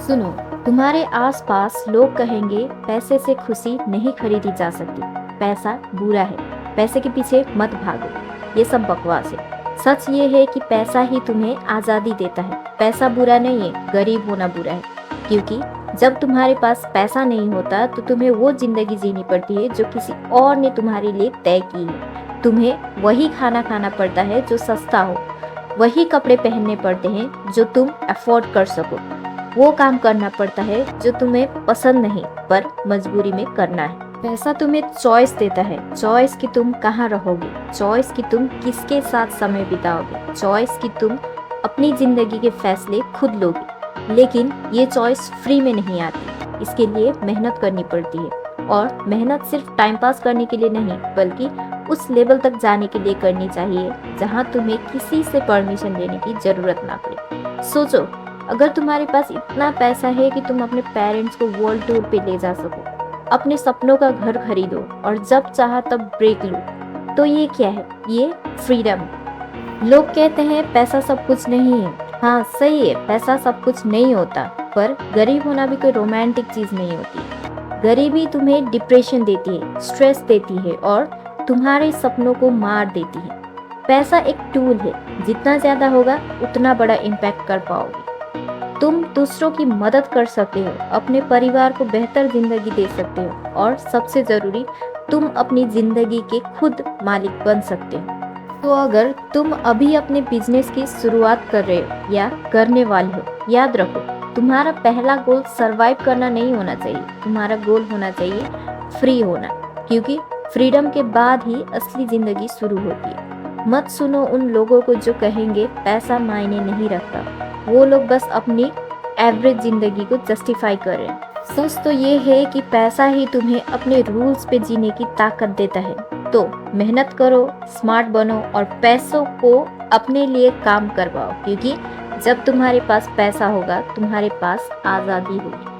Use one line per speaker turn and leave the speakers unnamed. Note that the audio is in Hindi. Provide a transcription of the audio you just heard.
सुनो, तुम्हारे आसपास लोग कहेंगे पैसे से खुशी नहीं खरीदी जा सकती, पैसा बुरा है, पैसे के पीछे मत भागो। ये सब बकवास है। सच ये है कि पैसा ही तुम्हें आज़ादी देता है। पैसा बुरा नहीं है, गरीब होना बुरा है। क्योंकि जब तुम्हारे पास पैसा नहीं होता तो तुम्हें वो जिंदगी जीनी पड़ती है जो किसी और ने तुम्हारे लिए तय की है। तुम्हें वही खाना खाना पड़ता है जो सस्ता हो, वही कपड़े पहनने पड़ते हैं जो तुम अफोर्ड कर सको, वो काम करना पड़ता है जो तुम्हें पसंद नहीं पर मजबूरी में करना है। पैसा तुम्हें चॉइस देता है, चॉइस कि तुम कहाँ रहोगे, चॉइस कि तुम किसके साथ समय बिताओगे, चॉइस कि तुम अपनी जिंदगी के फैसले खुद लोगे। लेकिन ये चॉइस फ्री में नहीं आती, इसके लिए मेहनत करनी पड़ती है। और मेहनत सिर्फ टाइम पास करने के लिए नहीं, बल्कि उस लेवल तक जाने के लिए करनी चाहिए जहाँ तुम्हें किसी से परमिशन लेने की जरूरत ना पड़े। सोचो, अगर तुम्हारे पास इतना पैसा है कि तुम अपने पेरेंट्स को वर्ल्ड टूर पे ले जा सको, अपने सपनों का घर खरीदो और जब चाहा तब ब्रेक लो, तो ये क्या है? ये फ्रीडम है। लोग कहते हैं पैसा सब कुछ नहीं है। हाँ सही है, पैसा सब कुछ नहीं होता, पर गरीब होना भी कोई रोमांटिक चीज नहीं होती। गरीबी तुम्हें डिप्रेशन देती है, स्ट्रेस देती है और तुम्हारे सपनों को मार देती है। पैसा एक टूल है, जितना ज्यादा होगा उतना बड़ा इम्पैक्ट कर पाओगे। तुम दूसरों की मदद कर सकते हो, अपने परिवार को बेहतर जिंदगी दे सकते हो और सबसे जरूरी, तुम अपनी जिंदगी के खुद मालिक बन सकते हो। तो अगर तुम अभी अपने बिजनेस की शुरुआत कर रहे हो या करने वाले हो, याद रखो, तुम्हारा पहला गोल सरवाइव करना नहीं होना चाहिए, तुम्हारा गोल होना चाहिए फ्री होना। क्योंकि फ्रीडम के बाद ही असली जिंदगी शुरू होती है। मत सुनो उन लोगों को जो कहेंगे पैसा मायने नहीं रखता। वो लोग बस अपनी एवरेज जिंदगी को जस्टिफाई कर रहे हैं। सच तो ये है कि पैसा ही तुम्हें अपने रूल्स पे जीने की ताकत देता है। तो मेहनत करो, स्मार्ट बनो और पैसों को अपने लिए काम करवाओ। क्योंकि जब तुम्हारे पास पैसा होगा, तुम्हारे पास आज़ादी होगी।